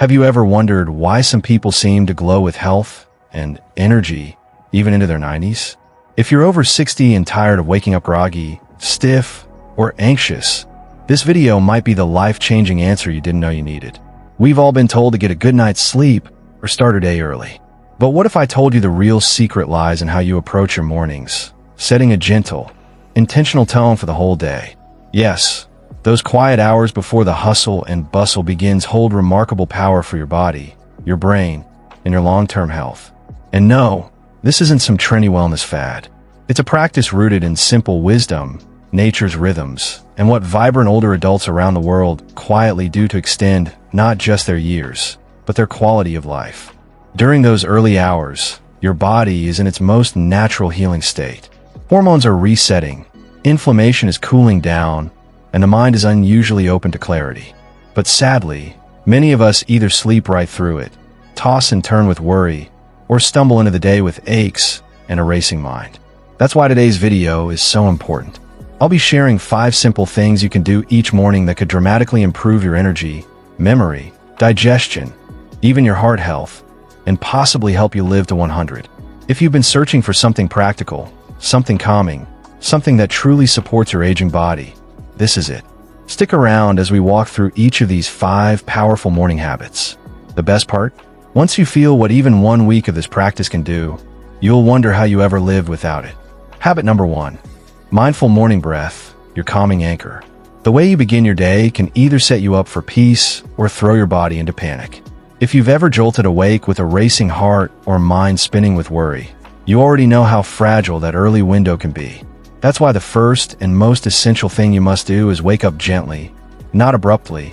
Have you ever wondered why some people seem to glow with health and energy even into their 90s? If you're over 60 and tired of waking up groggy, stiff, or anxious, this video might be the life-changing answer you didn't know you needed. We've all been told to get a good night's sleep or start our day early. But what if I told you the real secret lies in how you approach your mornings, setting a gentle, intentional tone for the whole day? Yes, those quiet hours before the hustle and bustle begins hold remarkable power for your body, your brain, and your long-term health. And no, this isn't some trendy wellness fad. It's a practice rooted in simple wisdom, nature's rhythms, and what vibrant older adults around the world quietly do to extend not just their years, but their quality of life. During those early hours, your body is in its most natural healing state. Hormones are resetting, inflammation is cooling down, and the mind is unusually open to clarity. But sadly, many of us either sleep right through it, toss and turn with worry, or stumble into the day with aches and a racing mind. That's why today's video is so important. I'll be sharing 5 simple things you can do each morning that could dramatically improve your energy, memory, digestion, even your heart health, and possibly help you live to 100. If you've been searching for something practical, something calming, something that truly supports your aging body, this is it. Stick around as we walk through each of these 5 powerful morning habits. The best part? Once you feel what even 1 week of this practice can do, you'll wonder how you ever lived without it. Habit number 1. Mindful morning breath, your calming anchor. The way you begin your day can either set you up for peace or throw your body into panic. If you've ever jolted awake with a racing heart or mind spinning with worry, you already know how fragile that early window can be. That's why the first and most essential thing you must do is wake up gently, not abruptly,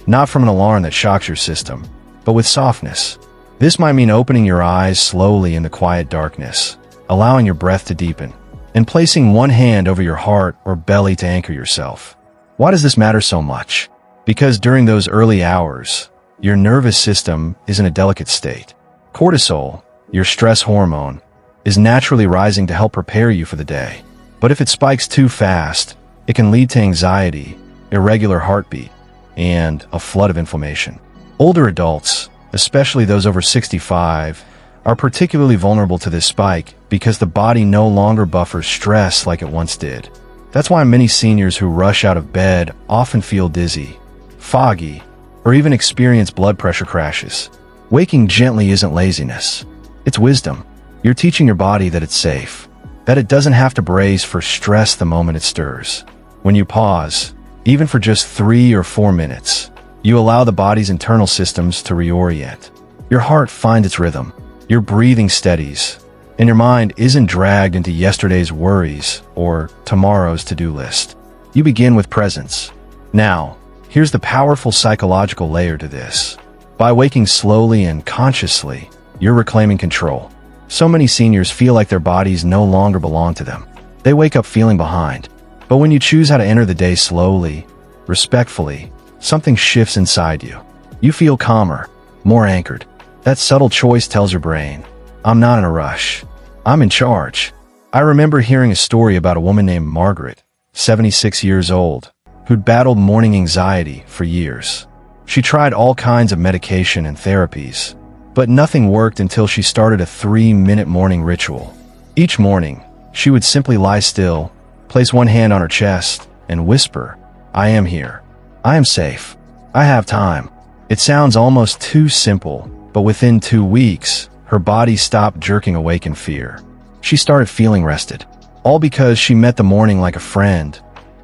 not from an alarm that shocks your system, but with softness. This might mean opening your eyes slowly in the quiet darkness, allowing your breath to deepen, and placing one hand over your heart or belly to anchor yourself. Why does this matter so much? Because during those early hours, your nervous system is in a delicate state. Cortisol, your stress hormone, is naturally rising to help prepare you for the day. But if it spikes too fast, it can lead to anxiety, irregular heartbeat, and a flood of inflammation. Older adults, especially those over 65, are particularly vulnerable to this spike because the body no longer buffers stress like it once did. That's why many seniors who rush out of bed often feel dizzy, foggy, or even experience blood pressure crashes. Waking gently isn't laziness. It's wisdom. You're teaching your body that it's safe, that it doesn't have to brace for stress the moment it stirs. When you pause, even for just 3 or 4 minutes, you allow the body's internal systems to reorient. Your heart finds its rhythm, your breathing steadies, and your mind isn't dragged into yesterday's worries or tomorrow's to-do list. You begin with presence. Now, here's the powerful psychological layer to this. By waking slowly and consciously, you're reclaiming control. So many seniors feel like their bodies no longer belong to them. They wake up feeling behind. But when you choose how to enter the day slowly, respectfully, something shifts inside you. You feel calmer, more anchored. That subtle choice tells your brain, I'm not in a rush. I'm in charge. I remember hearing a story about a woman named Margaret, 76 years old, who'd battled morning anxiety for years. She tried all kinds of medication and therapies, but nothing worked until she started a 3-minute morning ritual. Each morning, she would simply lie still, place one hand on her chest, and whisper, I am here. I am safe. I have time. It sounds almost too simple, but within 2 weeks, her body stopped jerking awake in fear. She started feeling rested, all because she met the morning like a friend,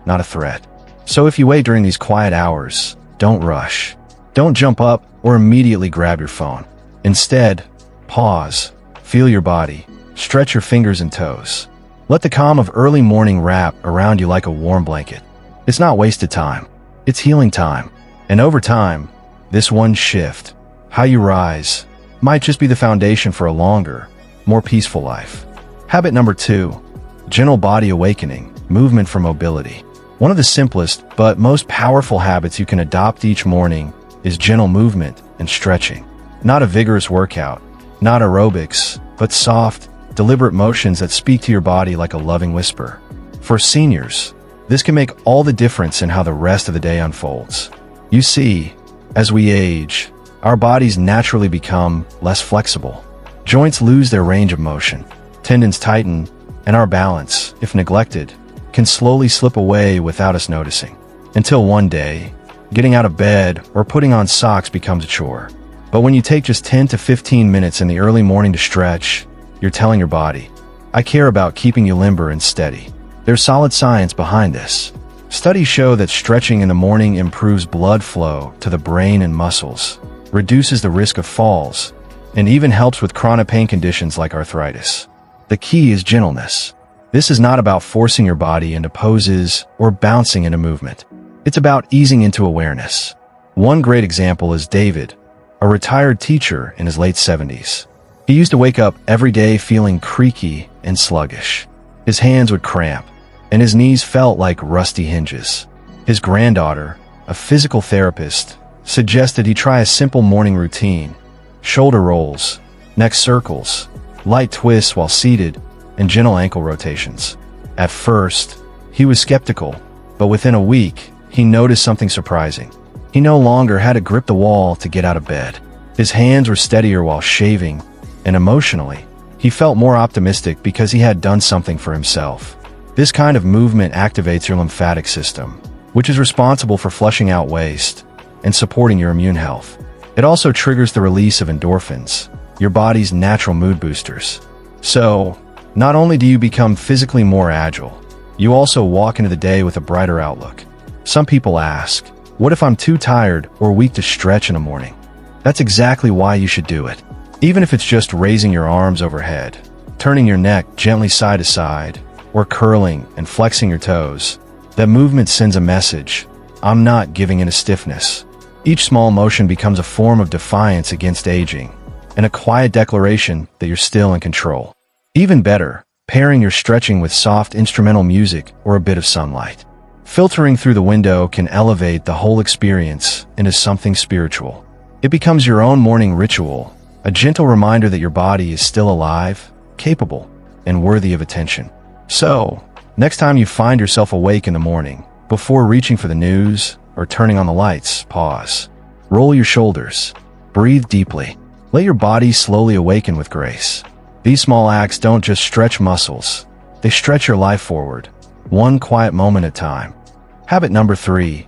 not a threat. So if you wait during these quiet hours, don't rush. Don't jump up or immediately grab your phone. Instead, pause, feel your body, stretch your fingers and toes. Let the calm of early morning wrap around you like a warm blanket. It's not wasted time. It's healing time. And over time, this one shift, how you rise, might just be the foundation for a longer, more peaceful life. Habit number 2, gentle body awakening, movement for mobility. One of the simplest but most powerful habits you can adopt each morning is gentle movement and stretching. Not a vigorous workout, not aerobics, but soft, deliberate motions that speak to your body like a loving whisper. For seniors, this can make all the difference in how the rest of the day unfolds. You see, as we age, our bodies naturally become less flexible. Joints lose their range of motion, tendons tighten, and our balance, if neglected, can slowly slip away without us noticing. Until one day, getting out of bed or putting on socks becomes a chore. But when you take just 10 to 15 minutes in the early morning to stretch, you're telling your body, I care about keeping you limber and steady. There's solid science behind this. Studies show that stretching in the morning improves blood flow to the brain and muscles, reduces the risk of falls, and even helps with chronic pain conditions like arthritis. The key is gentleness. This is not about forcing your body into poses or bouncing into movement. It's about easing into awareness. One great example is David, a retired teacher in his late 70s. He used to wake up every day feeling creaky and sluggish. His hands would cramp, and his knees felt like rusty hinges. His granddaughter, a physical therapist, suggested he try a simple morning routine: shoulder rolls, neck circles, light twists while seated, and gentle ankle rotations. At first, he was skeptical, but within a week, he noticed something surprising. He no longer had to grip the wall to get out of bed. His hands were steadier while shaving, and emotionally, he felt more optimistic because he had done something for himself. This kind of movement activates your lymphatic system, which is responsible for flushing out waste and supporting your immune health. It also triggers the release of endorphins, your body's natural mood boosters. So, not only do you become physically more agile, you also walk into the day with a brighter outlook. Some people ask, what if I'm too tired or weak to stretch in the morning? That's exactly why you should do it. Even if it's just raising your arms overhead, turning your neck gently side to side, or curling and flexing your toes, that movement sends a message: I'm not giving in to stiffness. Each small motion becomes a form of defiance against aging, and a quiet declaration that you're still in control. Even better, pairing your stretching with soft instrumental music or a bit of sunlight filtering through the window can elevate the whole experience into something spiritual. It becomes your own morning ritual, a gentle reminder that your body is still alive, capable, and worthy of attention. So, next time you find yourself awake in the morning, before reaching for the news or turning on the lights, pause. Roll your shoulders. Breathe deeply. Let your body slowly awaken with grace. These small acts don't just stretch muscles, they stretch your life forward, one quiet moment at a time. Habit number 3,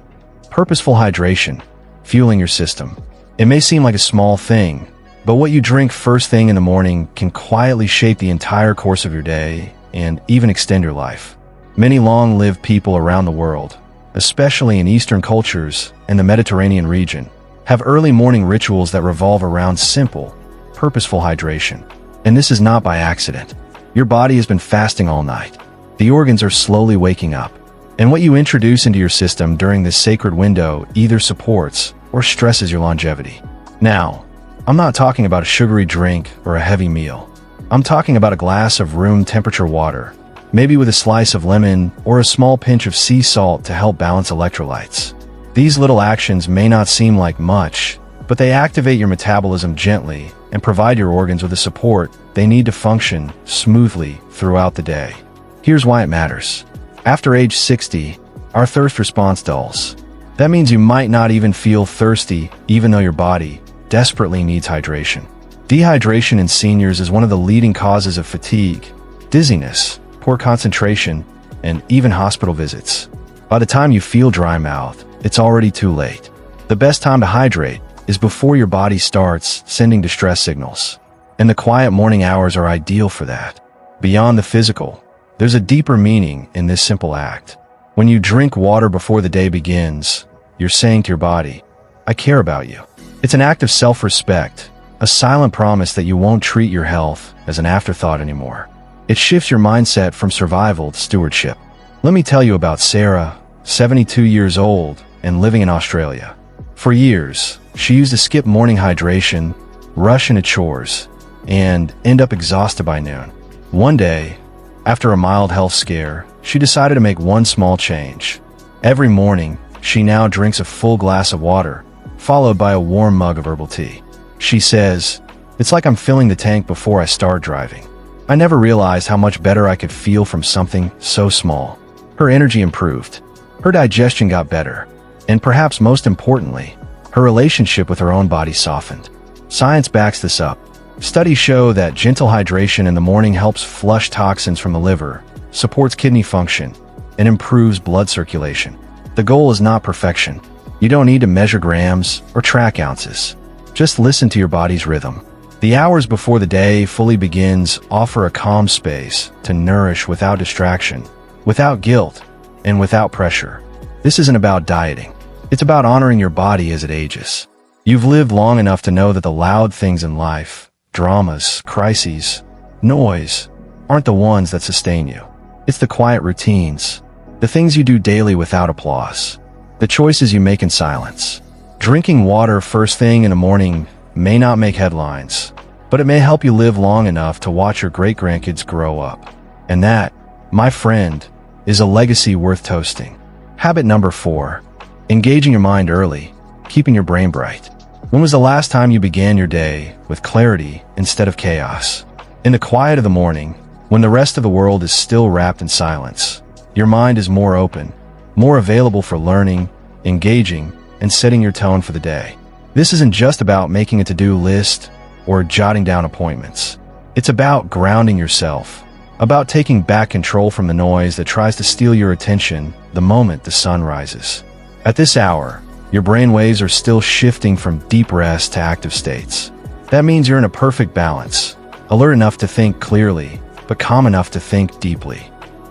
purposeful hydration, fueling your system. It may seem like a small thing, but what you drink first thing in the morning can quietly shape the entire course of your day and even extend your life. Many long-lived people around the world, especially in Eastern cultures and the Mediterranean region, have early morning rituals that revolve around simple, purposeful hydration. And this is not by accident. Your body has been fasting all night. The organs are slowly waking up. And what you introduce into your system during this sacred window either supports or stresses your longevity. Now, I'm not talking about a sugary drink or a heavy meal. I'm talking about a glass of room temperature water, maybe with a slice of lemon or a small pinch of sea salt to help balance electrolytes. These little actions may not seem like much, but they activate your metabolism gently and provide your organs with the support they need to function smoothly throughout the day. Here's why it matters. After age 60, our thirst response dulls. That means you might not even feel thirsty, even though your body desperately needs hydration. Dehydration in seniors is one of the leading causes of fatigue, dizziness, poor concentration, and even hospital visits. By the time you feel dry mouth, it's already too late. The best time to hydrate is before your body starts sending distress signals. And the quiet morning hours are ideal for that. Beyond the physical, there's a deeper meaning in this simple act. When you drink water before the day begins, you're saying to your body, I care about you. It's an act of self-respect, a silent promise that you won't treat your health as an afterthought anymore. It shifts your mindset from survival to stewardship. Let me tell you about Sarah, 72 years old and living in Australia. For years, she used to skip morning hydration, rush into chores, and end up exhausted by noon. One day, after a mild health scare, she decided to make one small change. Every morning, she now drinks a full glass of water, followed by a warm mug of herbal tea. She says, it's like I'm filling the tank before I start driving. I never realized how much better I could feel from something so small. Her energy improved, her digestion got better, and perhaps most importantly, Her relationship with her own body softened. Science backs this up. Studies show that gentle hydration in the morning helps flush toxins from the liver, supports kidney function, and improves blood circulation. The goal is not perfection. You don't need to measure grams or track ounces. Just listen to your body's rhythm. The hours before the day fully begins offer a calm space to nourish without distraction, without guilt, and without pressure. This isn't about dieting. It's about honoring your body as it ages. You've lived long enough to know that the loud things in life, dramas, crises, noise, aren't the ones that sustain you. It's the quiet routines, the things you do daily without applause, the choices you make in silence. Drinking water first thing in the morning may not make headlines, but it may help you live long enough to watch your great-grandkids grow up. And that, my friend, is a legacy worth toasting. Habit number 4, engaging your mind early, keeping your brain bright. When was the last time you began your day with clarity instead of chaos? In the quiet of the morning, when the rest of the world is still wrapped in silence, your mind is more open, more available for learning, engaging, and setting your tone for the day. This isn't just about making a to-do list or jotting down appointments. It's about grounding yourself, about taking back control from the noise that tries to steal your attention the moment the sun rises. At this hour, your brain waves are still shifting from deep rest to active states. That means you're in a perfect balance, alert enough to think clearly, but calm enough to think deeply.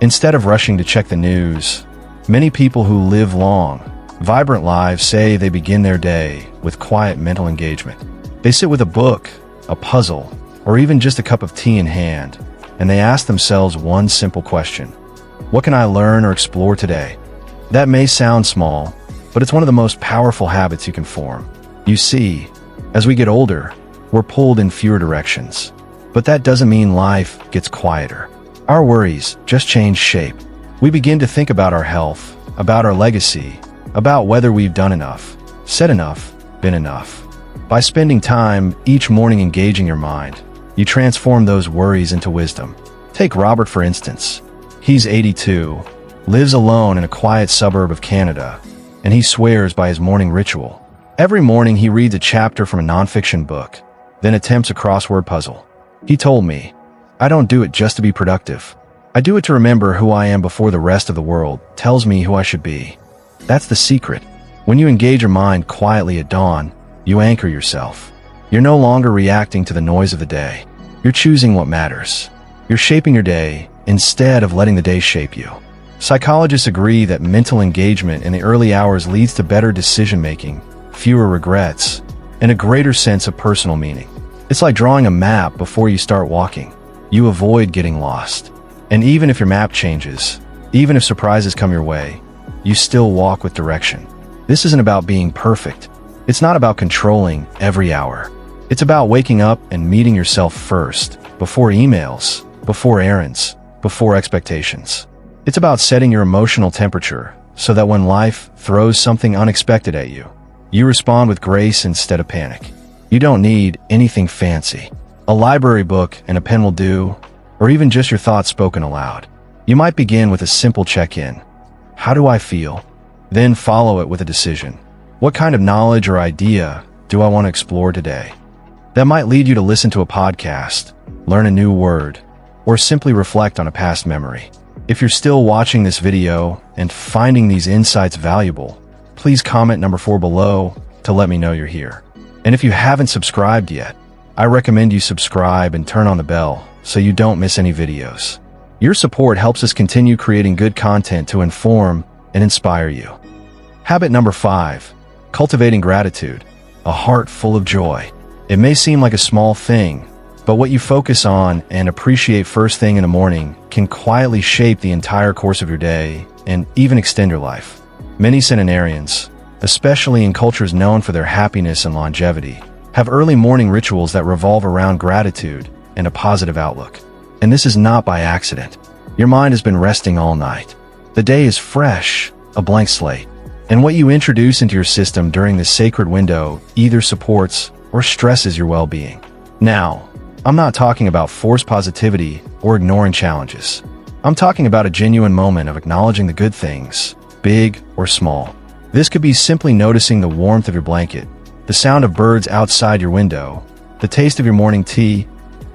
Instead of rushing to check the news, many people who live long, vibrant lives say they begin their day with quiet mental engagement. They sit with a book, a puzzle, or even just a cup of tea in hand, and they ask themselves one simple question: what can I learn or explore today? That may sound small, but it's one of the most powerful habits you can form. You see, as we get older, we're pulled in fewer directions. But that doesn't mean life gets quieter. Our worries just change shape. We begin to think about our health, about our legacy, about whether we've done enough, said enough, been enough. By spending time each morning engaging your mind, you transform those worries into wisdom. Take Robert, for instance. He's 82, lives alone in a quiet suburb of Canada, and he swears by his morning ritual. Every morning he reads a chapter from a nonfiction book, then attempts a crossword puzzle. He told me, "I don't do it just to be productive. I do it to remember who I am before the rest of the world tells me who I should be." That's the secret. When you engage your mind quietly at dawn, you anchor yourself. You're no longer reacting to the noise of the day. You're choosing what matters. You're shaping your day instead of letting the day shape you. Psychologists agree that mental engagement in the early hours leads to better decision-making, fewer regrets, and a greater sense of personal meaning. It's like drawing a map before you start walking. You avoid getting lost. And even if your map changes, even if surprises come your way, you still walk with direction. This isn't about being perfect. It's not about controlling every hour. It's about waking up and meeting yourself first, before emails, before errands, before expectations. It's about setting your emotional temperature so that when life throws something unexpected at you, you respond with grace instead of panic. You don't need anything fancy. A library book and a pen will do, or even just your thoughts spoken aloud. You might begin with a simple check-in. How do I feel? Then follow it with a decision. What kind of knowledge or idea do I want to explore today? That might lead you to listen to a podcast, learn a new word, or simply reflect on a past memory. If you're still watching this video and finding these insights valuable, please comment number 4 below to let me know you're here. And if you haven't subscribed yet, I recommend you subscribe and turn on the bell so you don't miss any videos. Your support helps us continue creating good content to inform and inspire you. Habit number 5, cultivating gratitude, a heart full of joy. It may seem like a small thing, but what you focus on and appreciate first thing in the morning can quietly shape the entire course of your day and even extend your life. Many centenarians, especially in cultures known for their happiness and longevity, have early morning rituals that revolve around gratitude and a positive outlook. And this is not by accident. Your mind has been resting all night. The day is fresh, a blank slate. And what you introduce into your system during this sacred window either supports or stresses your well-being. Now, I'm not talking about forced positivity or ignoring challenges. I'm talking about a genuine moment of acknowledging the good things, big or small. This could be simply noticing the warmth of your blanket, the sound of birds outside your window, the taste of your morning tea,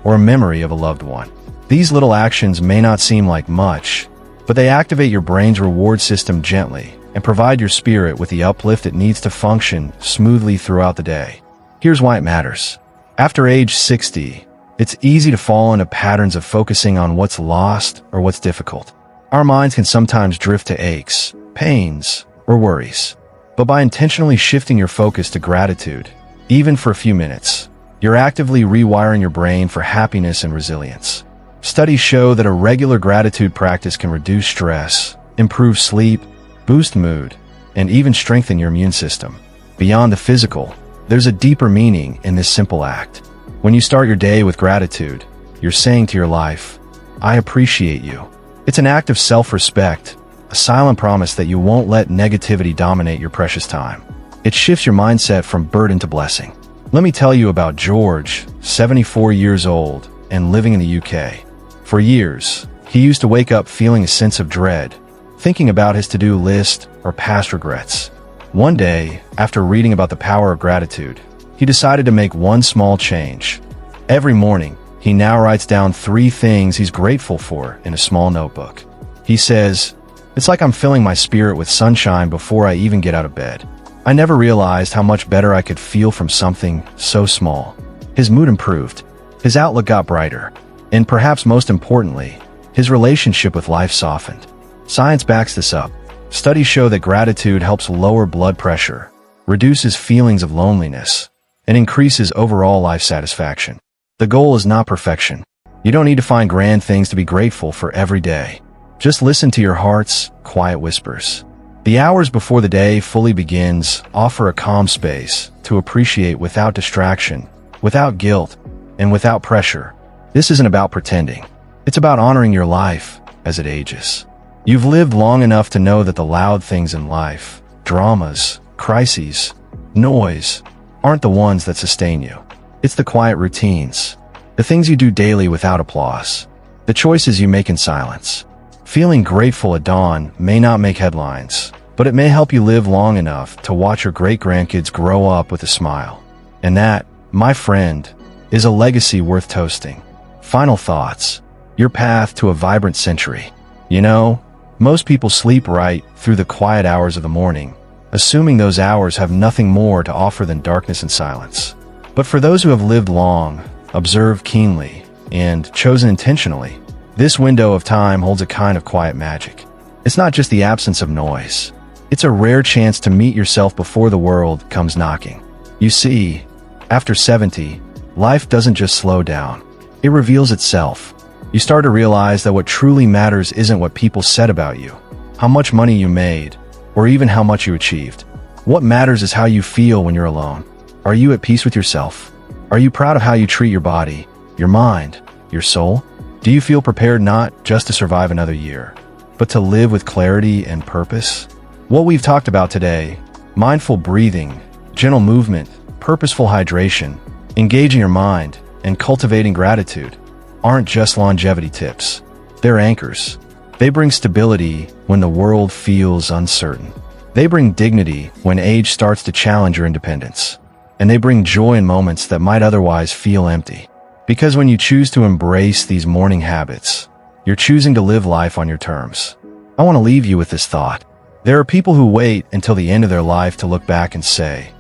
or a memory of a loved one. These little actions may not seem like much, but they activate your brain's reward system gently and provide your spirit with the uplift it needs to function smoothly throughout the day. Here's why it matters. After age 60, it's easy to fall into patterns of focusing on what's lost or what's difficult. Our minds can sometimes drift to aches, pains, or worries. But by intentionally shifting your focus to gratitude, even for a few minutes, you're actively rewiring your brain for happiness and resilience. Studies show that a regular gratitude practice can reduce stress, improve sleep, boost mood, and even strengthen your immune system. Beyond the physical, there's a deeper meaning in this simple act. When you start your day with gratitude, you're saying to your life, "I appreciate you." It's an act of self-respect, a silent promise that you won't let negativity dominate your precious time. It shifts your mindset from burden to blessing. Let me tell you about George, 74 years old and living in the UK. For years, he used to wake up feeling a sense of dread, thinking about his to-do list or past regrets. One day, after reading about the power of gratitude, he decided to make one small change. Every morning, he now writes down 3 things he's grateful for in a small notebook. He says, "It's like I'm filling my spirit with sunshine before I even get out of bed. I never realized how much better I could feel from something so small." His mood improved, his outlook got brighter, and perhaps most importantly, his relationship with life softened. Science backs this up. Studies show that gratitude helps lower blood pressure, reduces feelings of loneliness, and increases overall life satisfaction. The goal is not perfection. You don't need to find grand things to be grateful for every day. Just listen to your heart's quiet whispers. The hours before the day fully begins offer a calm space to appreciate without distraction, without guilt, and without pressure. This isn't about pretending. It's about honoring your life as it ages. You've lived long enough to know that the loud things in life, dramas, crises, noise, aren't the ones that sustain you. It's the quiet routines, the things you do daily without applause, the choices you make in silence. Feeling grateful at dawn may not make headlines, but it may help you live long enough to watch your great-grandkids grow up with a smile. And that, my friend, is a legacy worth toasting. Final thoughts. Your path to a vibrant century. You know, most people sleep right through the quiet hours of the morning, assuming those hours have nothing more to offer than darkness and silence. But for those who have lived long, observed keenly, and chosen intentionally, this window of time holds a kind of quiet magic. It's not just the absence of noise. It's a rare chance to meet yourself before the world comes knocking. You see, after 70, life doesn't just slow down. It reveals itself. You start to realize that what truly matters isn't what people said about you, how much money you made, or even how much you achieved. What matters is how you feel when you're alone. Are you at peace with yourself? Are you proud of how you treat your body, your mind, your soul? Do you feel prepared not just to survive another year, but to live with clarity and purpose? What we've talked about today, mindful breathing, gentle movement, purposeful hydration, engaging your mind, and cultivating gratitude, aren't just longevity tips. They're anchors. They bring stability when the world feels uncertain. They bring dignity when age starts to challenge your independence. And they bring joy in moments that might otherwise feel empty. Because when you choose to embrace these morning habits, you're choosing to live life on your terms. I want to leave you with this thought. There are people who wait until the end of their life to look back and say,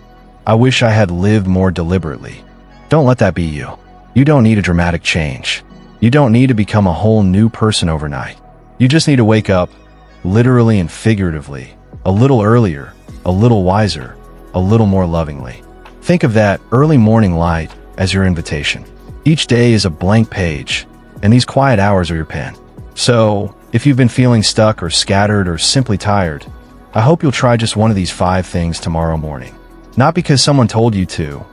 "I wish I had lived more deliberately." Don't let that be you. You don't need a dramatic change. You don't need to become a whole new person overnight. You just need to wake up, literally and figuratively, a little earlier, a little wiser, a little more lovingly. Think of that early morning light as your invitation. Each day is a blank page, and these quiet hours are your pen. So, if you've been feeling stuck or scattered or simply tired, I hope you'll try just one of these 5 things tomorrow morning. Not because someone told you to,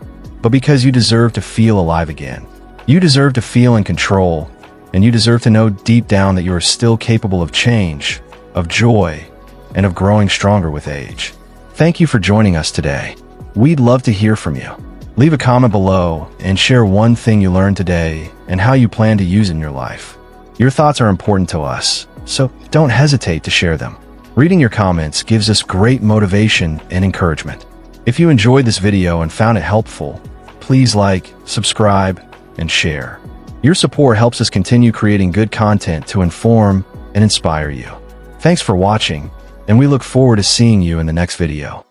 but because you deserve to feel alive again. You deserve to feel in control, and you deserve to know deep down that you are still capable of change, of joy, and of growing stronger with age. Thank you for joining us today. We'd love to hear from you. Leave a comment below and share one thing you learned today and how you plan to use it in your life. Your thoughts are important to us, so don't hesitate to share them. Reading your comments gives us great motivation and encouragement. If you enjoyed this video and found it helpful, please like, subscribe, and share. Your support helps us continue creating good content to inform and inspire you. Thanks for watching, and we look forward to seeing you in the next video.